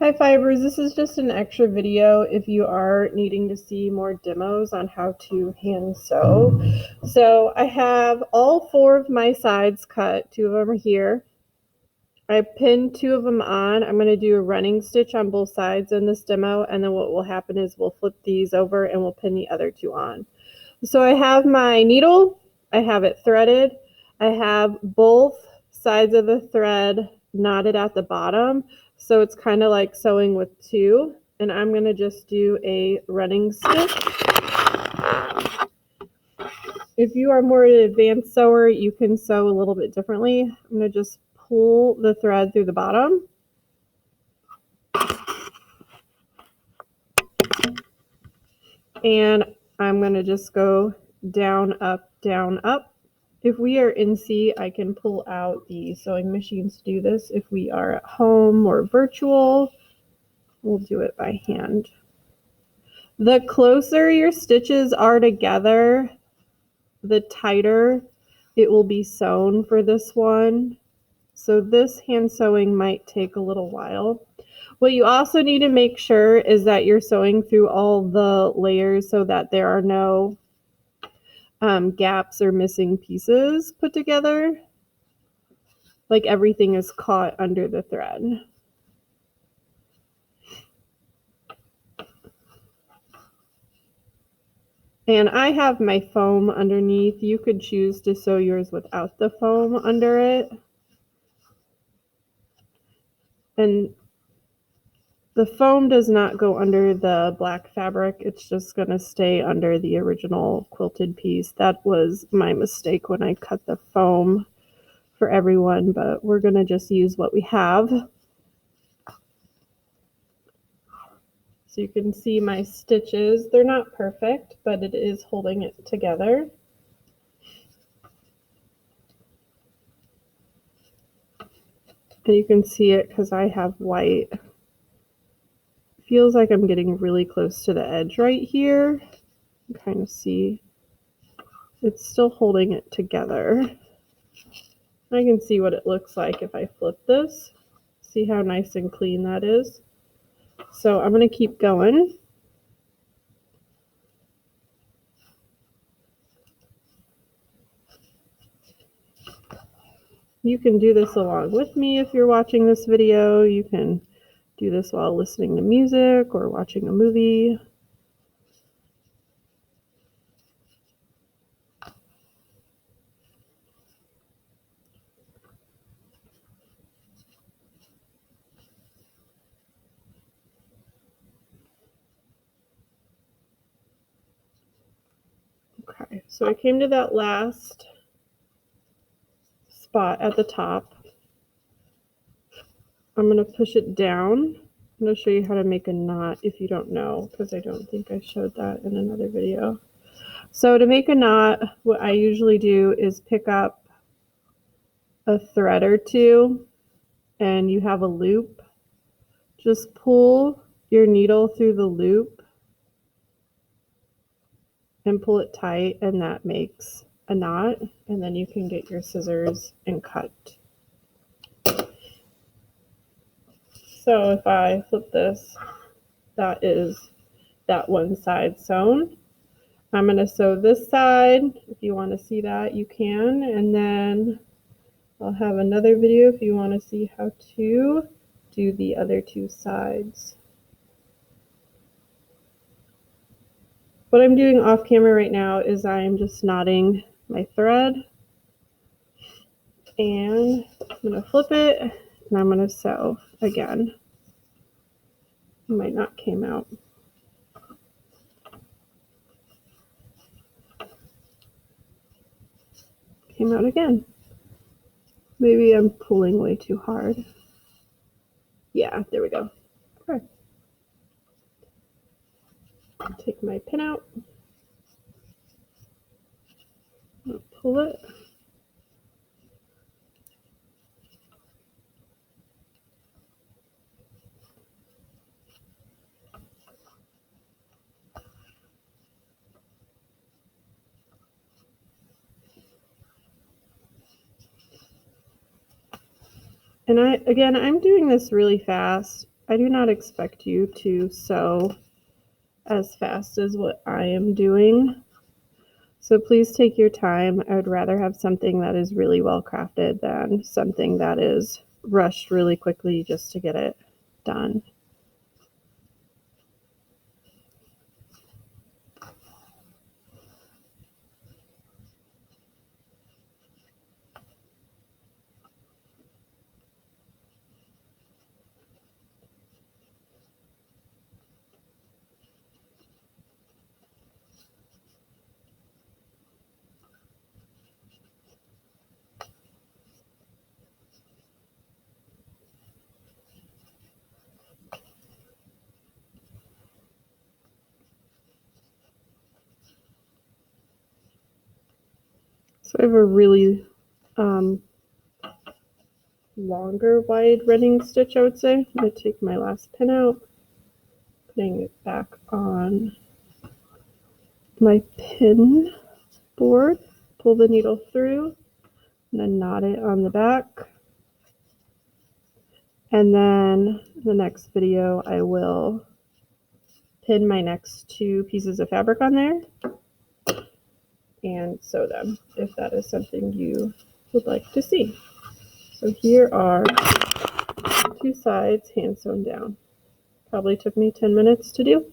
Hi Fibers, this is just an extra video if you are needing to see more demos on how to hand sew. So I have all 4 of my sides cut, 2 of them are here. I pinned 2 of them on. I'm going to do a running stitch on both sides in this demo, and then what will happen is we'll flip these over and we'll pin the other 2 on. So I have my needle, I have it threaded, I have both sides of the thread knotted at the bottom, so it's kind of like sewing with 2, and I'm going to just do a running stitch. If you are more an advanced sewer, you can sew a little bit differently. I'm going to just pull the thread through the bottom. And I'm going to just go down, up, down, up. If we are in C, I can pull out the sewing machines to do this. If we are at home or virtual, we'll do it by hand. The closer your stitches are together, the tighter it will be sewn for this one. So this hand sewing might take a little while. What you also need to make sure is that you're sewing through all the layers so that there are no gaps or missing pieces put together. Like everything is caught under the thread. And I have my foam underneath. You could choose to sew yours without the foam under it. And the foam does not go under the black fabric. It's just going to stay under the original quilted piece. That was my mistake when I cut the foam for everyone, but we're going to just use what we have. So you can see my stitches. They're not perfect, but it is holding it together. And you can see it because I have white. Feels like I'm getting really close to the edge right here. You kind of see it's still holding it together. I can see what it looks like if I flip this. See how nice and clean that is? So I'm going to keep going. You can do this along with me if you're watching this video. You can do this while listening to music or watching a movie. Okay, so I came to that last spot at the top. I'm going to push it down. I'm going to show you how to make a knot if you don't know, because I don't think I showed that in another video. So to make a knot, what I usually do is pick up a thread or 2 and you have a loop. Just pull your needle through the loop and pull it tight, and that makes a knot, and then you can get your scissors and cut. So if I flip this, that is that one side sewn. I'm going to sew this side. If you want to see that, you can, and then I'll have another video if you want to see how to do the other 2 sides. What I'm doing off camera right now is I'm just knotting my thread, and I'm going to flip it and I'm going to sew again. It might not came out. Came out again. Maybe I'm pulling way too hard. Yeah, there we go. Okay. Take my pin out. Pull it. And I'm doing this really fast. I do not expect you to sew as fast as what I am doing. So please take your time. I would rather have something that is really well crafted than something that is rushed really quickly just to get it done. So I have a really longer wide running stitch, I would say. I'm going to take my last pin out, putting it back on my pin board, pull the needle through, and then knot it on the back. And then the next video I will pin my next 2 pieces of fabric on there and sew them if that is something you would like to see. So here are 2 sides hand sewn down. Probably took me 10 minutes to do.